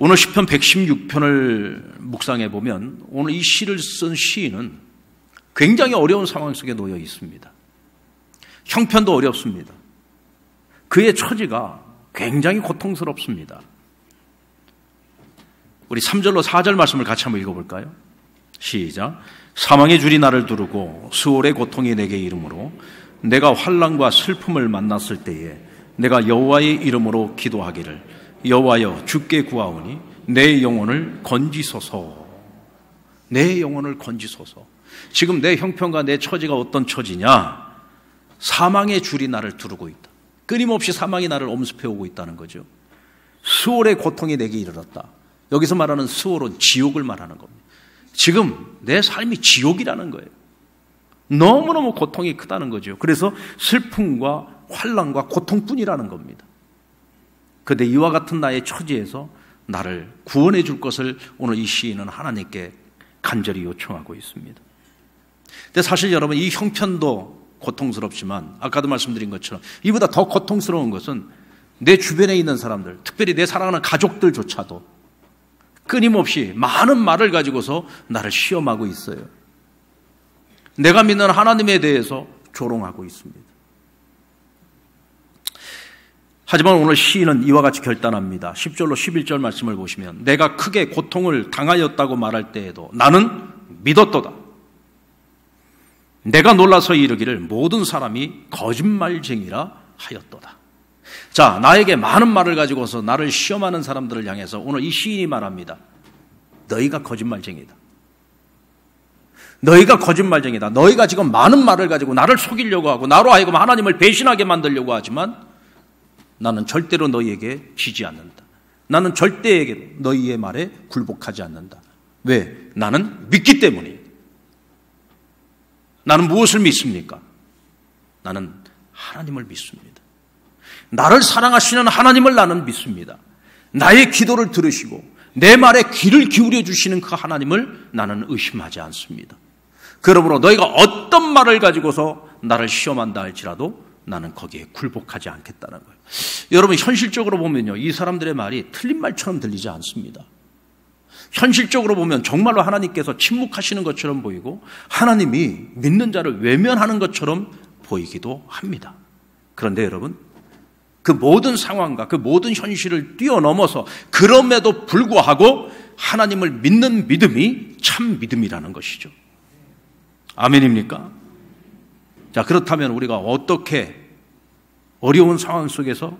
오늘 시편 116편을 묵상해 보면 오늘 이 시를 쓴 시인은 굉장히 어려운 상황 속에 놓여 있습니다. 형편도 어렵습니다. 그의 처지가 굉장히 고통스럽습니다. 우리 3절로 4절 말씀을 같이 한번 읽어볼까요? 시작. 사망의 줄이 나를 두르고 수월의 고통이 내게 이르므로 내가 환난과 슬픔을 만났을 때에 내가 여호와의 이름으로 기도하기를 여호와여 주께 구하오니 내 영혼을 건지소서. 내 영혼을 건지소서. 지금 내 형편과 내 처지가 어떤 처지냐? 사망의 줄이 나를 두르고 있다. 끊임없이 사망이 나를 엄습해오고 있다는 거죠. 수월의 고통이 내게 이르렀다. 여기서 말하는 수월은 지옥을 말하는 겁니다. 지금 내 삶이 지옥이라는 거예요. 너무너무 고통이 크다는 거죠. 그래서 슬픔과 환난과 고통뿐이라는 겁니다. 그런데 이와 같은 나의 처지에서 나를 구원해 줄 것을 오늘 이 시인은 하나님께 간절히 요청하고 있습니다. 근데 사실 여러분, 이 형편도 고통스럽지만 아까도 말씀드린 것처럼 이보다 더 고통스러운 것은 내 주변에 있는 사람들, 특별히 내 사랑하는 가족들조차도 끊임없이 많은 말을 가지고서 나를 시험하고 있어요. 내가 믿는 하나님에 대해서 조롱하고 있습니다. 하지만 오늘 시인은 이와 같이 결단합니다. 10절로 11절 말씀을 보시면 내가 크게 고통을 당하였다고 말할 때에도 나는 믿었도다. 내가 놀라서 이르기를 모든 사람이 거짓말쟁이라 하였도다. 자, 나에게 많은 말을 가지고서 나를 시험하는 사람들을 향해서 오늘 이 시인이 말합니다. 너희가 거짓말쟁이다. 너희가 거짓말쟁이다. 너희가 지금 많은 말을 가지고 나를 속이려고 하고 나로 하여금 하나님을 배신하게 만들려고 하지만 나는 절대로 너희에게 지지 않는다. 나는 절대 너희의 말에 굴복하지 않는다. 왜? 나는 믿기 때문이에요. 나는 무엇을 믿습니까? 나는 하나님을 믿습니다. 나를 사랑하시는 하나님을 나는 믿습니다. 나의 기도를 들으시고 내 말에 귀를 기울여 주시는 그 하나님을 나는 의심하지 않습니다. 그러므로 너희가 어떤 말을 가지고서 나를 시험한다 할지라도 나는 거기에 굴복하지 않겠다는 거예요. 여러분, 현실적으로 보면요, 이 사람들의 말이 틀린 말처럼 들리지 않습니다. 현실적으로 보면 정말로 하나님께서 침묵하시는 것처럼 보이고 하나님이 믿는 자를 외면하는 것처럼 보이기도 합니다. 그런데 여러분, 그 모든 상황과 그 모든 현실을 뛰어넘어서 그럼에도 불구하고 하나님을 믿는 믿음이 참 믿음이라는 것이죠. 아멘입니까? 자, 그렇다면 우리가 어떻게 어려운 상황 속에서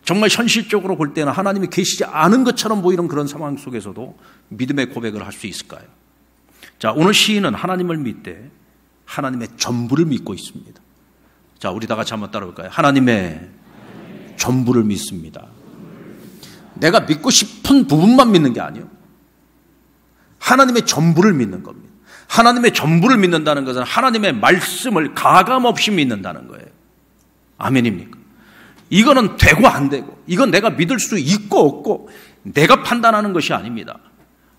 정말 현실적으로 볼 때는 하나님이 계시지 않은 것처럼 보이는 그런 상황 속에서도 믿음의 고백을 할 수 있을까요? 자, 오늘 시인은 하나님을 믿되 하나님의 전부를 믿고 있습니다. 자, 우리 다 같이 한번 따라볼까요? 하나님의 전부를 믿습니다. 내가 믿고 싶은 부분만 믿는 게 아니에요. 하나님의 전부를 믿는 겁니다. 하나님의 전부를 믿는다는 것은 하나님의 말씀을 가감없이 믿는다는 거예요. 아멘입니까? 이거는 되고 안 되고, 이건 내가 믿을 수 있고 없고 내가 판단하는 것이 아닙니다.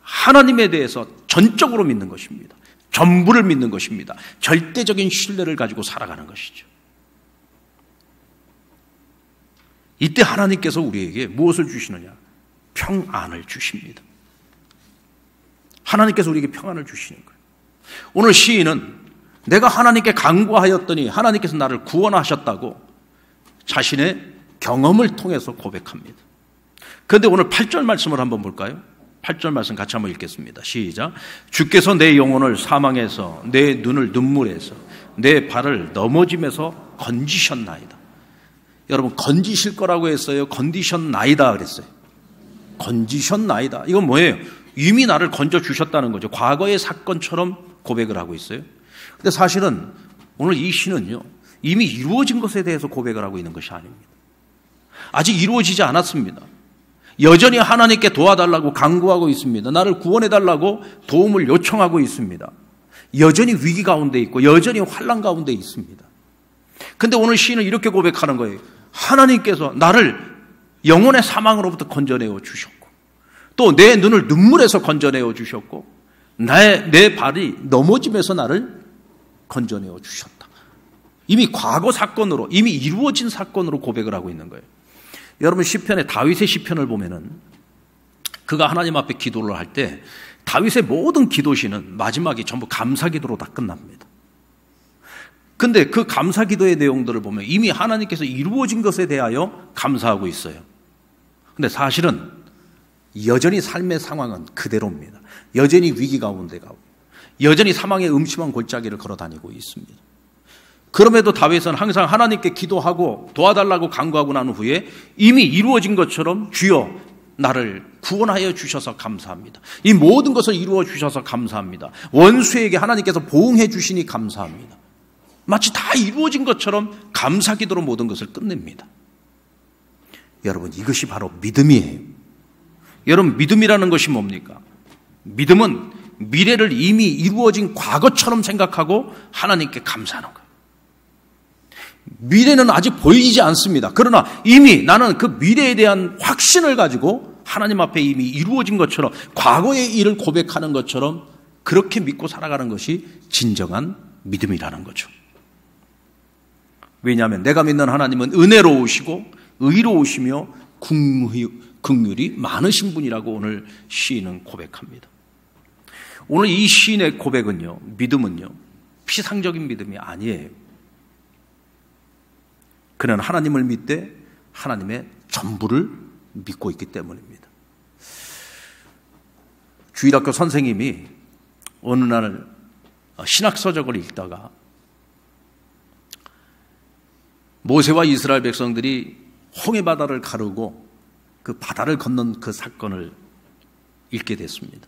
하나님에 대해서 전적으로 믿는 것입니다. 전부를 믿는 것입니다. 절대적인 신뢰를 가지고 살아가는 것이죠. 이때 하나님께서 우리에게 무엇을 주시느냐? 평안을 주십니다. 하나님께서 우리에게 평안을 주시는 거예요. 오늘 시인은 내가 하나님께 간구하였더니 하나님께서 나를 구원하셨다고 자신의 경험을 통해서 고백합니다. 그런데 오늘 8절 말씀을 한번 볼까요? 8절 말씀 같이 한번 읽겠습니다. 시작. 주께서 내 영혼을 사망에서 내 눈을 눈물에서 내 발을 넘어짐에서 건지셨나이다. 여러분, 건지실 거라고 했어요? 건디셨나이다 그랬어요? 건지셨나이다. 이건 뭐예요? 이미 나를 건져주셨다는 거죠. 과거의 사건처럼 고백을 하고 있어요. 근데 사실은 오늘 이 시는요, 이미 이루어진 것에 대해서 고백을 하고 있는 것이 아닙니다. 아직 이루어지지 않았습니다. 여전히 하나님께 도와달라고 간구하고 있습니다. 나를 구원해달라고 도움을 요청하고 있습니다. 여전히 위기 가운데 있고 여전히 환난 가운데 있습니다. 근데 오늘 시인은 이렇게 고백하는 거예요. 하나님께서 나를 영혼의 사망으로부터 건져내어 주셨고 또 내 눈을 눈물에서 건져내어 주셨고 내 발이 넘어짐에서 나를 건져내어 주셨다. 이미 과거 사건으로, 이미 이루어진 사건으로 고백을 하고 있는 거예요. 여러분, 시편의 다윗의 시편을 보면은 그가 하나님 앞에 기도를 할 때 다윗의 모든 기도시는 마지막이 전부 감사기도로 다 끝납니다. 근데 그 감사기도의 내용들을 보면 이미 하나님께서 이루어진 것에 대하여 감사하고 있어요. 근데 사실은 여전히 삶의 상황은 그대로입니다. 여전히 위기 가운데 가고 여전히 사망의 음침한 골짜기를 걸어 다니고 있습니다. 그럼에도 다윗은 항상 하나님께 기도하고 도와달라고 간구하고 난 후에 이미 이루어진 것처럼 주여 나를 구원하여 주셔서 감사합니다. 이 모든 것을 이루어 주셔서 감사합니다. 원수에게 하나님께서 보응해 주시니 감사합니다. 마치 다 이루어진 것처럼 감사기도로 모든 것을 끝냅니다. 여러분, 이것이 바로 믿음이에요. 여러분, 믿음이라는 것이 뭡니까? 믿음은 미래를 이미 이루어진 과거처럼 생각하고 하나님께 감사하는 거예요. 미래는 아직 보이지 않습니다. 그러나 이미 나는 그 미래에 대한 확신을 가지고 하나님 앞에 이미 이루어진 것처럼 과거의 일을 고백하는 것처럼 그렇게 믿고 살아가는 것이 진정한 믿음이라는 거죠. 왜냐하면 내가 믿는 하나님은 은혜로우시고 의로우시며 긍휼이 많으신 분이라고 오늘 시인은 고백합니다. 오늘 이 시인의 고백은요, 믿음은요, 피상적인 믿음이 아니에요. 그는 하나님을 믿되 하나님의 전부를 믿고 있기 때문입니다. 주일학교 선생님이 어느 날 신학서적을 읽다가 모세와 이스라엘 백성들이 홍해바다를 가르고 그 바다를 건넌 그 사건을 읽게 됐습니다.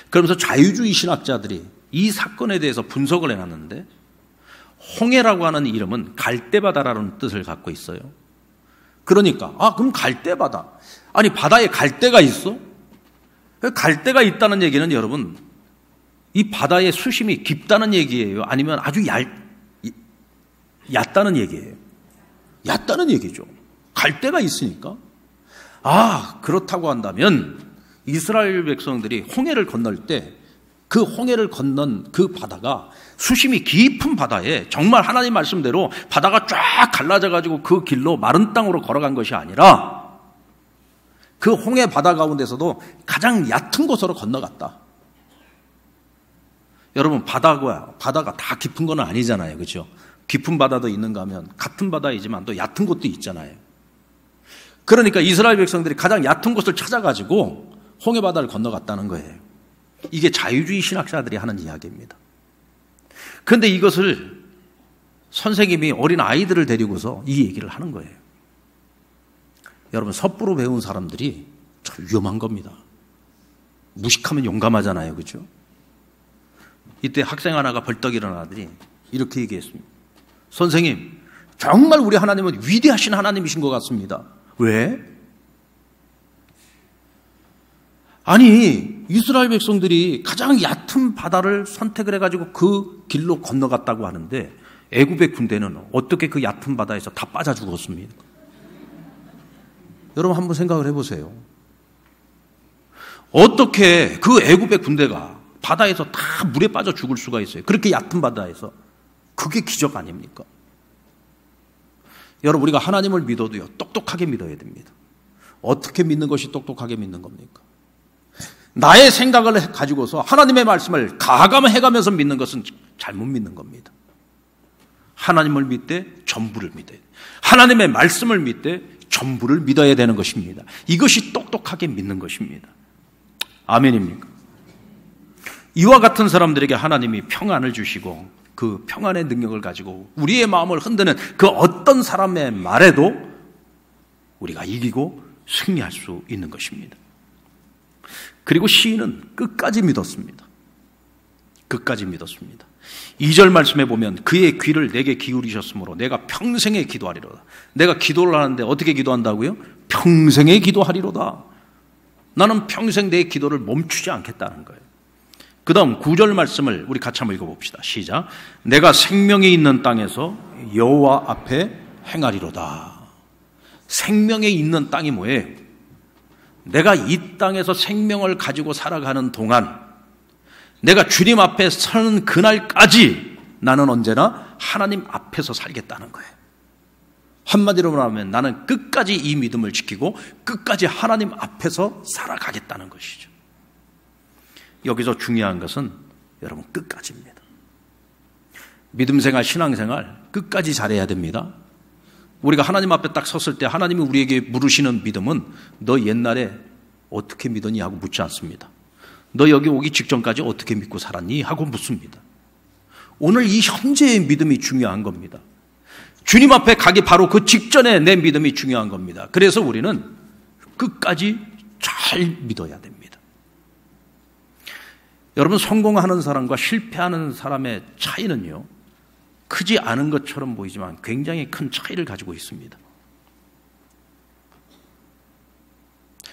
그러면서 자유주의 신학자들이 이 사건에 대해서 분석을 해놨는데 홍해라고 하는 이름은 갈대바다라는 뜻을 갖고 있어요. 그러니까 그럼 갈대바다. 아니 바다에 갈대가 있어? 갈대가 있다는 얘기는 여러분 이 바다의 수심이 깊다는 얘기예요? 아니면 아주 얕다는 얘기예요? 얕다는 얘기죠. 갈대가 있으니까. 그렇다고 한다면 이스라엘 백성들이 홍해를 건널 때 그 홍해를 건넌 그 바다가 수심이 깊은 바다에 정말 하나님 말씀대로 바다가 쫙 갈라져가지고 그 길로 마른 땅으로 걸어간 것이 아니라 그 홍해 바다 가운데서도 가장 얕은 곳으로 건너갔다. 여러분 바다가 다 깊은 건 아니잖아요. 그렇죠? 깊은 바다도 있는가 하면 같은 바다이지만 또 얕은 곳도 있잖아요. 그러니까 이스라엘 백성들이 가장 얕은 곳을 찾아가지고 홍해 바다를 건너갔다는 거예요. 이게 자유주의 신학자들이 하는 이야기입니다. 그런데 이것을 선생님이 어린 아이들을 데리고서 이 얘기를 하는 거예요. 여러분 섣부로 배운 사람들이 참 위험한 겁니다. 무식하면 용감하잖아요. 그렇죠? 이때 학생 하나가 벌떡 일어나더니 이렇게 얘기했습니다. 선생님, 정말 우리 하나님은 위대하신 하나님이신 것 같습니다. 왜? 아니 이스라엘 백성들이 가장 얕은 바다를 선택을 해가지고 그 길로 건너갔다고 하는데 애굽의 군대는 어떻게 그 얕은 바다에서 다 빠져 죽었습니까? 여러분 한번 생각을 해보세요. 어떻게 그 애굽의 군대가 바다에서 다 물에 빠져 죽을 수가 있어요? 그렇게 얕은 바다에서. 그게 기적 아닙니까? 여러분 우리가 하나님을 믿어도요 똑똑하게 믿어야 됩니다. 어떻게 믿는 것이 똑똑하게 믿는 겁니까? 나의 생각을 가지고서 하나님의 말씀을 가감해가면서 믿는 것은 잘못 믿는 겁니다. 하나님을 믿되 전부를 믿어야 돼요. 하나님의 말씀을 믿되 전부를 믿어야 되는 것입니다. 이것이 똑똑하게 믿는 것입니다. 아멘입니까? 이와 같은 사람들에게 하나님이 평안을 주시고 그 평안의 능력을 가지고 우리의 마음을 흔드는 그 어떤 사람의 말에도 우리가 이기고 승리할 수 있는 것입니다. 그리고 시인은 끝까지 믿었습니다. 끝까지 믿었습니다. 2절 말씀에 보면 그의 귀를 내게 기울이셨으므로 내가 평생에 기도하리로다. 내가 기도를 하는데 어떻게 기도한다고요? 평생에 기도하리로다. 나는 평생 내 기도를 멈추지 않겠다는 거예요. 그 다음 9절 말씀을 우리 같이 한번 읽어봅시다. 시작. 내가 생명이 있는 땅에서 여호와 앞에 행하리로다. 생명에 있는 땅이 뭐예요? 내가 이 땅에서 생명을 가지고 살아가는 동안 내가 주님 앞에 서는 그날까지 나는 언제나 하나님 앞에서 살겠다는 거예요. 한마디로 말하면 나는 끝까지 이 믿음을 지키고 끝까지 하나님 앞에서 살아가겠다는 것이죠. 여기서 중요한 것은 여러분 끝까지입니다. 믿음생활, 신앙생활 끝까지 잘해야 됩니다. 우리가 하나님 앞에 딱 섰을 때 하나님이 우리에게 물으시는 믿음은 너 옛날에 어떻게 믿었니 하고 묻지 않습니다. 너 여기 오기 직전까지 어떻게 믿고 살았니 하고 묻습니다. 오늘 이 현재의 믿음이 중요한 겁니다. 주님 앞에 가기 바로 그 직전에 내 믿음이 중요한 겁니다. 그래서 우리는 끝까지 잘 믿어야 됩니다. 여러분, 성공하는 사람과 실패하는 사람의 차이는요, 크지 않은 것처럼 보이지만 굉장히 큰 차이를 가지고 있습니다.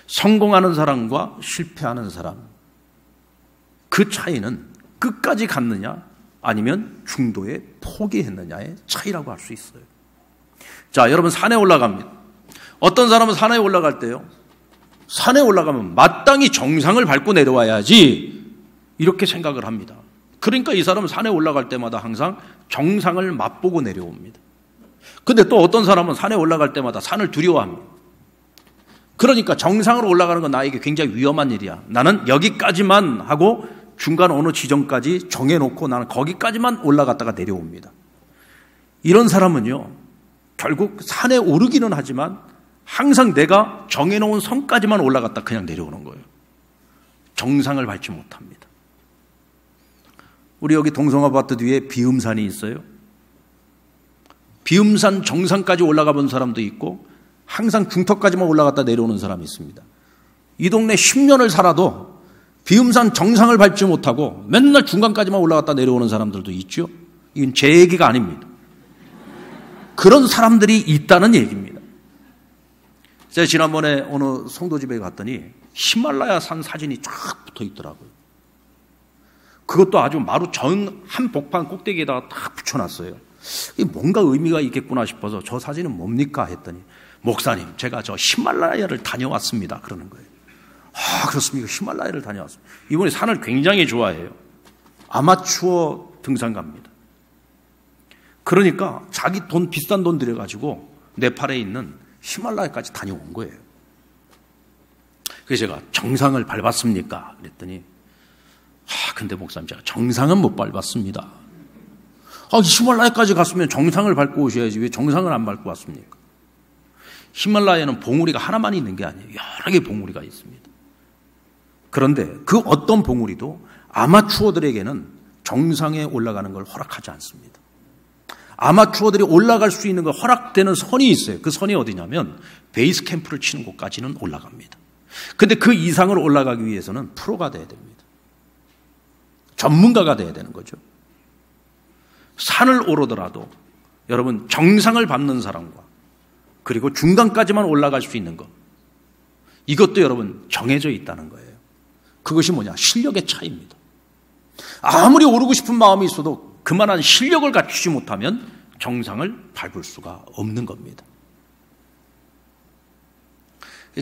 성공하는 사람과 실패하는 사람, 그 차이는 끝까지 갔느냐 아니면 중도에 포기했느냐의 차이라고 할 수 있어요. 자, 여러분 산에 올라갑니다. 어떤 사람은 산에 올라갈 때요, 산에 올라가면 마땅히 정상을 밟고 내려와야지 이렇게 생각을 합니다. 그러니까 이 사람은 산에 올라갈 때마다 항상 정상을 맛보고 내려옵니다. 근데 또 어떤 사람은 산에 올라갈 때마다 산을 두려워합니다. 그러니까 정상으로 올라가는 건 나에게 굉장히 위험한 일이야. 나는 여기까지만 하고 중간 어느 지점까지 정해놓고 나는 거기까지만 올라갔다가 내려옵니다. 이런 사람은요, 결국 산에 오르기는 하지만 항상 내가 정해놓은 선까지만 올라갔다 그냥 내려오는 거예요. 정상을 밟지 못합니다. 우리 여기 동성아파트 뒤에 비음산이 있어요. 비음산 정상까지 올라가 본 사람도 있고 항상 중턱까지만 올라갔다 내려오는 사람이 있습니다. 이 동네 10년을 살아도 비음산 정상을 밟지 못하고 맨날 중간까지만 올라갔다 내려오는 사람들도 있죠. 이건 제 얘기가 아닙니다. 그런 사람들이 있다는 얘기입니다. 제가 지난번에 어느 성도 집에 갔더니 히말라야 산 사진이 쫙 붙어 있더라고요. 그것도 아주 마루 전 한복판 꼭대기에다가 딱 붙여놨어요. 뭔가 의미가 있겠구나 싶어서 저 사진은 뭡니까 했더니, 목사님, 제가 저 히말라야를 다녀왔습니다 그러는 거예요. 아, 그렇습니까? 히말라야를 다녀왔습니다. 이분이 산을 굉장히 좋아해요. 아마추어 등산가입니다. 그러니까 자기 돈, 비싼 돈 들여가지고 네팔에 있는 히말라야까지 다녀온 거예요. 그래서 제가 정상을 밟았습니까? 그랬더니, 근데 목사님, 제가 정상은 못 밟았습니다. 히말라야까지 갔으면 정상을 밟고 오셔야지 왜 정상을 안 밟고 왔습니까? 히말라야는 봉우리가 하나만 있는 게 아니에요. 여러 개의 봉우리가 있습니다. 그런데 그 어떤 봉우리도 아마추어들에게는 정상에 올라가는 걸 허락하지 않습니다. 아마추어들이 올라갈 수 있는 걸 허락되는 선이 있어요. 그 선이 어디냐면 베이스 캠프를 치는 곳까지는 올라갑니다. 근데 그 이상을 올라가기 위해서는 프로가 돼야 됩니다. 전문가가 돼야 되는 거죠. 산을 오르더라도 여러분 정상을 밟는 사람과 그리고 중간까지만 올라갈 수 있는 것, 이것도 여러분 정해져 있다는 거예요. 그것이 뭐냐? 실력의 차이입니다. 아무리 오르고 싶은 마음이 있어도 그만한 실력을 갖추지 못하면 정상을 밟을 수가 없는 겁니다.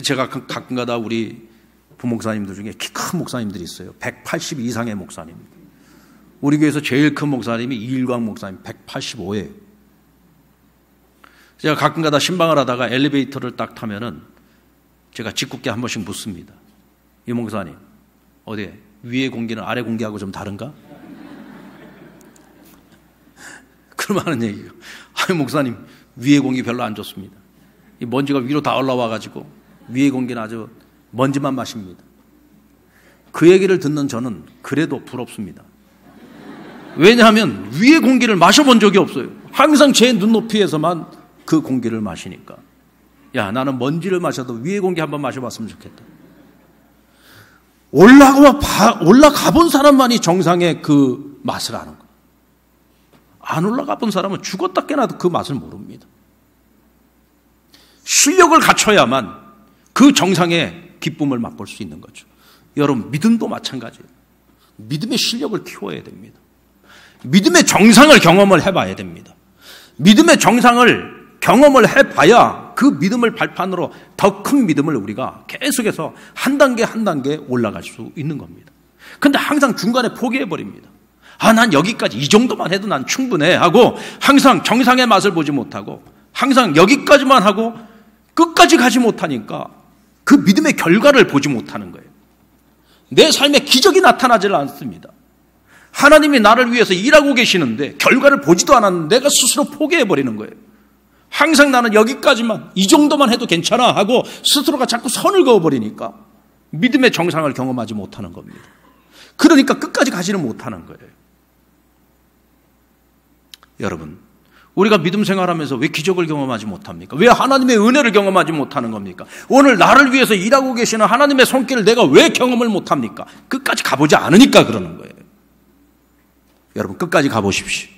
제가 가끔가다 우리 부목사님들 중에 키 큰 목사님들이 있어요. 180 이상의 목사님. 우리 교회에서 제일 큰 목사님이 이일광 목사님 185예요. 제가 가끔가다 신방을 하다가 엘리베이터를 딱 타면은 제가 짓궂게 한 번씩 묻습니다. 이 목사님, 어디 위에 공기는 아래 공기하고 좀 다른가? 그러면 하는 얘기예요. 목사님, 위에 공기 별로 안 좋습니다. 이 먼지가 위로 다 올라와가지고 위에 공기는 아주 먼지만 마십니다. 그 얘기를 듣는 저는 그래도 부럽습니다. 왜냐하면 위에 공기를 마셔본 적이 없어요. 항상 제 눈높이에서만 그 공기를 마시니까. 야, 나는 먼지를 마셔도 위에 공기 한번 마셔봤으면 좋겠다. 올라가 본 사람만이 정상의 그 맛을 아는 거예요. 안 올라가 본 사람은 죽었다 깨나도 그 맛을 모릅니다. 실력을 갖춰야만 그 정상의 기쁨을 맛볼 수 있는 거죠. 여러분, 믿음도 마찬가지예요. 믿음의 실력을 키워야 됩니다. 믿음의 정상을 경험을 해봐야 됩니다. 믿음의 정상을 경험을 해봐야 그 믿음을 발판으로 더 큰 믿음을 우리가 계속해서 한 단계 한 단계 올라갈 수 있는 겁니다. 근데 항상 중간에 포기해버립니다. 난 여기까지 이 정도만 해도 난 충분해 하고 항상 정상의 맛을 보지 못하고 항상 여기까지만 하고 끝까지 가지 못하니까 그 믿음의 결과를 보지 못하는 거예요. 내 삶에 기적이 나타나질 않습니다. 하나님이 나를 위해서 일하고 계시는데 결과를 보지도 않았는데 내가 스스로 포기해버리는 거예요. 항상 나는 여기까지만, 이 정도만 해도 괜찮아 하고 스스로가 자꾸 선을 그어버리니까 믿음의 정상을 경험하지 못하는 겁니다. 그러니까 끝까지 가지는 못하는 거예요. 여러분, 우리가 믿음 생활하면서 왜 기적을 경험하지 못합니까? 왜 하나님의 은혜를 경험하지 못하는 겁니까? 오늘 나를 위해서 일하고 계시는 하나님의 손길을 내가 왜 경험을 못합니까? 끝까지 가보지 않으니까 그러는 거예요. 여러분, 끝까지 가보십시오.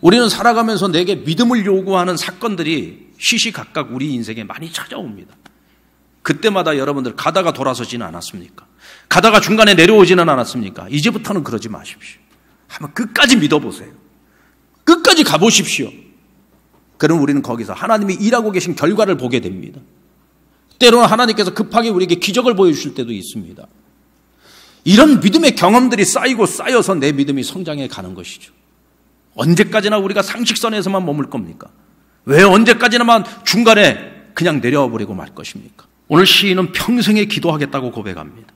우리는 살아가면서 내게 믿음을 요구하는 사건들이 시시각각 우리 인생에 많이 찾아옵니다. 그때마다 여러분들 가다가 돌아서지는 않았습니까? 가다가 중간에 내려오지는 않았습니까? 이제부터는 그러지 마십시오. 한번 끝까지 믿어보세요. 끝까지 가보십시오. 그럼 우리는 거기서 하나님이 일하고 계신 결과를 보게 됩니다. 때로는 하나님께서 급하게 우리에게 기적을 보여주실 때도 있습니다. 이런 믿음의 경험들이 쌓이고 쌓여서 내 믿음이 성장해 가는 것이죠. 언제까지나 우리가 상식선에서만 머물 겁니까? 왜 언제까지나만 중간에 그냥 내려와 버리고 말 것입니까? 오늘 시인은 평생에 기도하겠다고 고백합니다.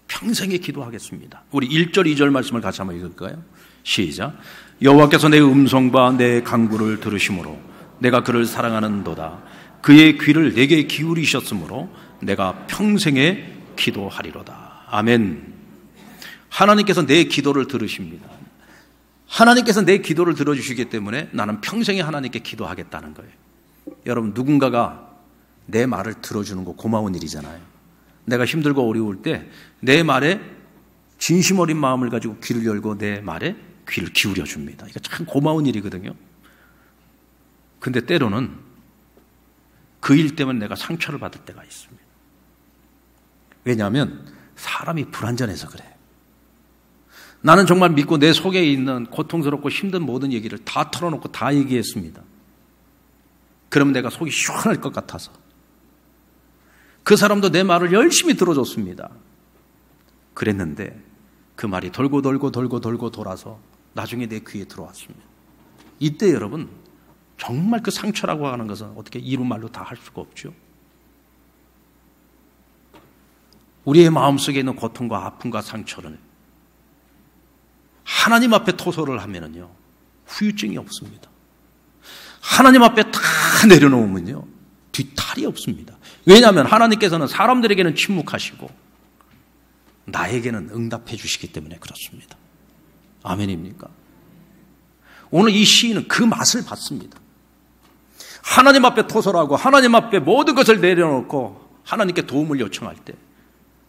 평생에 기도하겠습니다. 우리 1절, 2절 말씀을 같이 한번 읽을까요? 시작. 여호와께서 내 음성과 내 간구를 들으심으로 내가 그를 사랑하는도다. 그의 귀를 내게 기울이셨으므로 내가 평생에 기도하리로다. 아멘. 하나님께서 내 기도를 들으십니다. 하나님께서 내 기도를 들어주시기 때문에 나는 평생에 하나님께 기도하겠다는 거예요. 여러분, 누군가가 내 말을 들어주는 거 고마운 일이잖아요. 내가 힘들고 어려울 때 내 말에 진심 어린 마음을 가지고 귀를 열고 내 말에 귀를 기울여 줍니다. 이거 참 고마운 일이거든요. 근데 때로는 그 일 때문에 내가 상처를 받을 때가 있습니다. 왜냐하면 사람이 불완전해서 그래. 나는 정말 믿고 내 속에 있는 고통스럽고 힘든 모든 얘기를 다 털어놓고 다 얘기했습니다. 그러면 내가 속이 시원할 것 같아서 그 사람도 내 말을 열심히 들어줬습니다. 그랬는데 그 말이 돌고 돌아서 나중에 내 귀에 들어왔습니다. 이때 여러분, 정말 그 상처라고 하는 것은 어떻게 이루 말로 다 할 수가 없죠. 우리의 마음속에 있는 고통과 아픔과 상처를 하나님 앞에 토설을 하면은요, 후유증이 없습니다. 하나님 앞에 다 내려놓으면요, 뒤탈이 없습니다. 왜냐하면 하나님께서는 사람들에게는 침묵하시고 나에게는 응답해 주시기 때문에 그렇습니다. 아멘입니까? 오늘 이 시인은 그 맛을 봤습니다. 하나님 앞에 토설하고 하나님 앞에 모든 것을 내려놓고 하나님께 도움을 요청할 때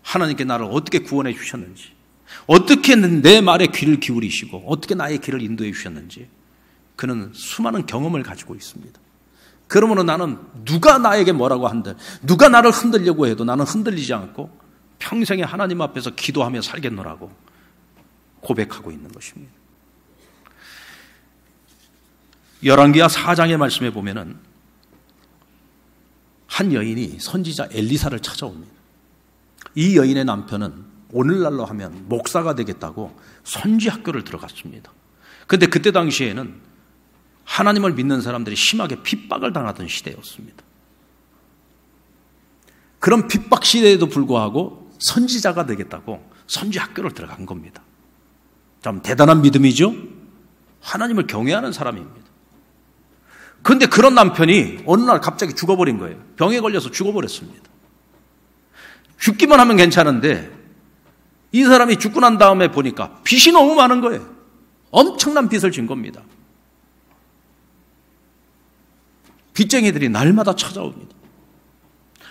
하나님께 나를 어떻게 구원해 주셨는지, 어떻게 내 말에 귀를 기울이시고 어떻게 나의 길을 인도해 주셨는지 그는 수많은 경험을 가지고 있습니다. 그러므로 나는 누가 나에게 뭐라고 한들, 누가 나를 흔들려고 해도 나는 흔들리지 않고 평생에 하나님 앞에서 기도하며 살겠노라고 고백하고 있는 것입니다. 열왕기하 4장의 말씀에 보면은 한 여인이 선지자 엘리사를 찾아옵니다. 이 여인의 남편은 오늘날로 하면 목사가 되겠다고 선지 학교를 들어갔습니다. 그런데 그때 당시에는 하나님을 믿는 사람들이 심하게 핍박을 당하던 시대였습니다. 그런 핍박 시대에도 불구하고 선지자가 되겠다고 선지 학교를 들어간 겁니다. 참 대단한 믿음이죠? 하나님을 경외하는 사람입니다. 그런데 그런 남편이 어느 날 갑자기 죽어버린 거예요. 병에 걸려서 죽어버렸습니다. 죽기만 하면 괜찮은데 이 사람이 죽고 난 다음에 보니까 빚이 너무 많은 거예요. 엄청난 빚을 진 겁니다. 빚쟁이들이 날마다 찾아옵니다.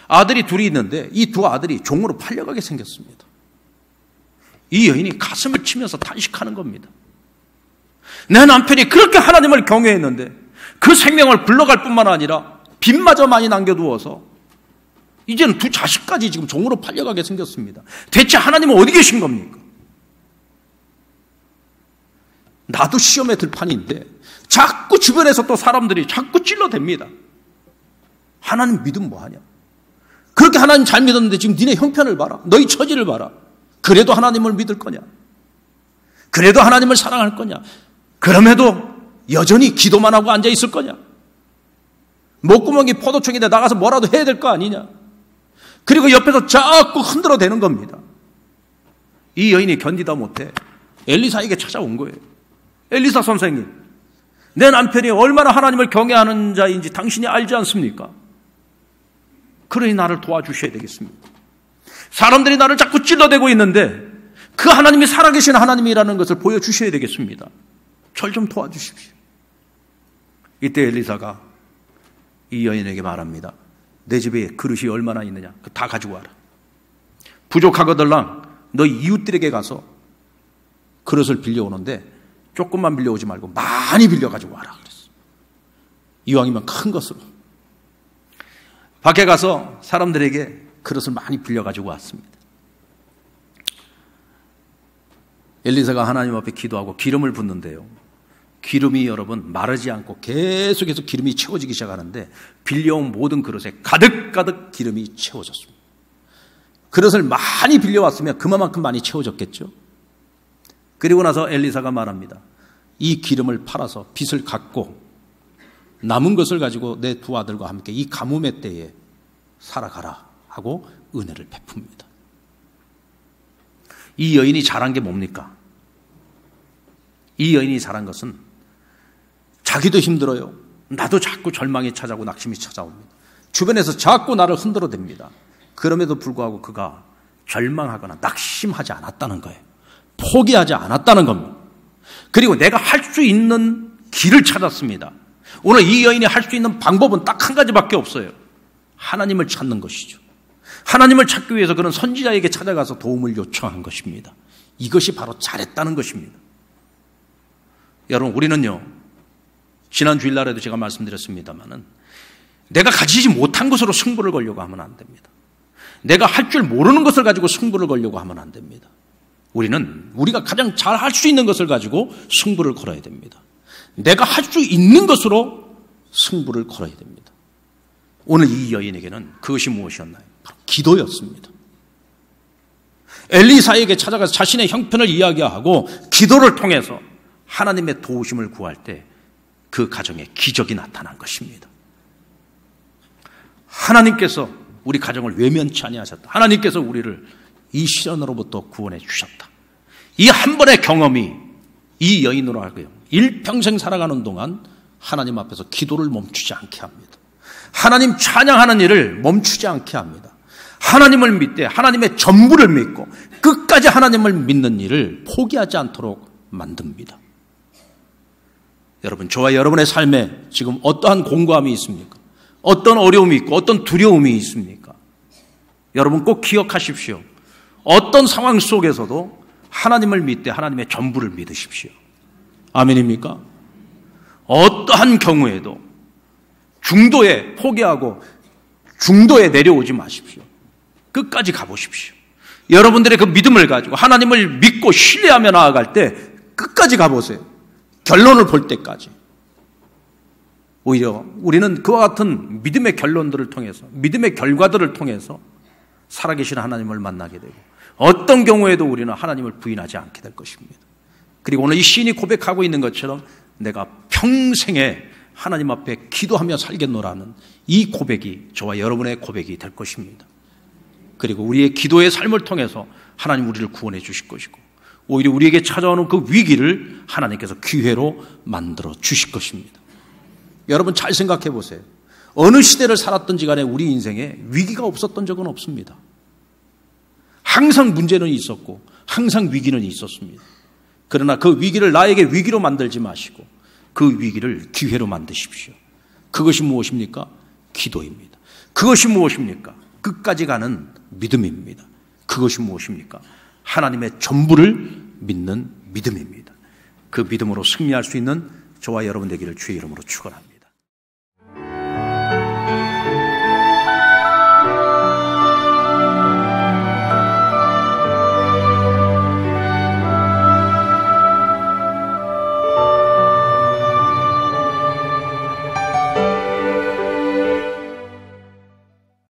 아들이 둘이 있는데 이 두 아들이 종으로 팔려가게 생겼습니다. 이 여인이 가슴을 치면서 탄식하는 겁니다. 내 남편이 그렇게 하나님을 경외했는데 그 생명을 굴러갈 뿐만 아니라 빚마저 많이 남겨두어서 이제는 두 자식까지 지금 종으로 팔려가게 생겼습니다. 대체 하나님은 어디 계신 겁니까? 나도 시험에 들 판인데 자꾸 주변에서 또 사람들이 자꾸 찔러댑니다. 하나님 믿으면 뭐하냐? 그렇게 하나님 잘 믿었는데 지금 니네 형편을 봐라. 너희 처지를 봐라. 그래도 하나님을 믿을 거냐? 그래도 하나님을 사랑할 거냐? 그럼에도 여전히 기도만 하고 앉아 있을 거냐? 목구멍이 포도청인데 나가서 뭐라도 해야 될 거 아니냐. 그리고 옆에서 자꾸 흔들어대는 겁니다. 이 여인이 견디다 못해 엘리사에게 찾아온 거예요. 엘리사 선생님, 내 남편이 얼마나 하나님을 경외하는 자인지 당신이 알지 않습니까? 그러니 나를 도와주셔야 되겠습니다. 사람들이 나를 자꾸 찔러대고 있는데 그 하나님이 살아계신 하나님이라는 것을 보여주셔야 되겠습니다. 절 좀 도와주십시오. 이때 엘리사가 이 여인에게 말합니다. 내 집에 그릇이 얼마나 있느냐? 다 가지고 와라. 부족하거들랑 너 이웃들에게 가서 그릇을 빌려오는데 조금만 빌려오지 말고 많이 빌려가지고 와라 그랬어. 이왕이면 큰 것으로. 밖에 가서 사람들에게 그릇을 많이 빌려가지고 왔습니다. 엘리사가 하나님 앞에 기도하고 기름을 붓는데요. 기름이 여러분 마르지 않고 계속해서 기름이 채워지기 시작하는데 빌려온 모든 그릇에 가득가득 기름이 채워졌습니다. 그릇을 많이 빌려왔으면 그만큼 많이 채워졌겠죠. 그리고 나서 엘리사가 말합니다. 이 기름을 팔아서 빚을 갚고 남은 것을 가지고 내 두 아들과 함께 이 가뭄의 때에 살아가라 하고 은혜를 베풉니다. 이 여인이 잘한 게 뭡니까? 이 여인이 잘한 것은 자기도 힘들어요. 나도 자꾸 절망이 찾아오고 낙심이 찾아옵니다. 주변에서 자꾸 나를 흔들어댑니다. 그럼에도 불구하고 그가 절망하거나 낙심하지 않았다는 거예요. 포기하지 않았다는 겁니다. 그리고 내가 할 수 있는 길을 찾았습니다. 오늘 이 여인이 할 수 있는 방법은 딱 한 가지밖에 없어요. 하나님을 찾는 것이죠. 하나님을 찾기 위해서 그는 선지자에게 찾아가서 도움을 요청한 것입니다. 이것이 바로 잘했다는 것입니다. 여러분, 우리는요, 지난 주일날에도 제가 말씀드렸습니다만은 내가 가지지 못한 것으로 승부를 걸려고 하면 안 됩니다. 내가 할 줄 모르는 것을 가지고 승부를 걸려고 하면 안 됩니다. 우리는 우리가 가장 잘 할 수 있는 것을 가지고 승부를 걸어야 됩니다. 내가 할 수 있는 것으로 승부를 걸어야 됩니다. 오늘 이 여인에게는 그것이 무엇이었나요? 바로 기도였습니다. 엘리사에게 찾아가서 자신의 형편을 이야기하고 기도를 통해서 하나님의 도우심을 구할 때 그 가정에 기적이 나타난 것입니다. 하나님께서 우리 가정을 외면치 아니하셨다. 하나님께서 우리를 이 시련으로부터 구원해 주셨다. 이 한 번의 경험이 이 여인으로 하여금 일평생 살아가는 동안 하나님 앞에서 기도를 멈추지 않게 합니다. 하나님 찬양하는 일을 멈추지 않게 합니다. 하나님을 믿되 하나님의 전부를 믿고 끝까지 하나님을 믿는 일을 포기하지 않도록 만듭니다. 여러분, 저와 여러분의 삶에 지금 어떠한 공고함이 있습니까? 어떤 어려움이 있고 어떤 두려움이 있습니까? 여러분 꼭 기억하십시오. 어떤 상황 속에서도 하나님을 믿되 하나님의 전부를 믿으십시오. 아멘입니까? 어떠한 경우에도 중도에 포기하고 중도에 내려오지 마십시오. 끝까지 가보십시오. 여러분들의 그 믿음을 가지고 하나님을 믿고 신뢰하며 나아갈 때 끝까지 가보세요. 결론을 볼 때까지. 오히려 우리는 그와 같은 믿음의 결론들을 통해서, 믿음의 결과들을 통해서 살아계신 하나님을 만나게 되고 어떤 경우에도 우리는 하나님을 부인하지 않게 될 것입니다. 그리고 오늘 이 시인이 고백하고 있는 것처럼 내가 평생에 하나님 앞에 기도하며 살겠노라는 이 고백이 저와 여러분의 고백이 될 것입니다. 그리고 우리의 기도의 삶을 통해서 하나님 우리를 구원해 주실 것이고 오히려 우리에게 찾아오는 그 위기를 하나님께서 기회로 만들어 주실 것입니다. 여러분 잘 생각해 보세요. 어느 시대를 살았든지 간에 우리 인생에 위기가 없었던 적은 없습니다. 항상 문제는 있었고 항상 위기는 있었습니다. 그러나 그 위기를 나에게 위기로 만들지 마시고 그 위기를 기회로 만드십시오. 그것이 무엇입니까? 기도입니다. 그것이 무엇입니까? 끝까지 가는 믿음입니다. 그것이 무엇입니까? 하나님의 전부를 믿는 믿음입니다. 그 믿음으로 승리할 수 있는 저와 여러분 되기를 주의 이름으로 축원합니다.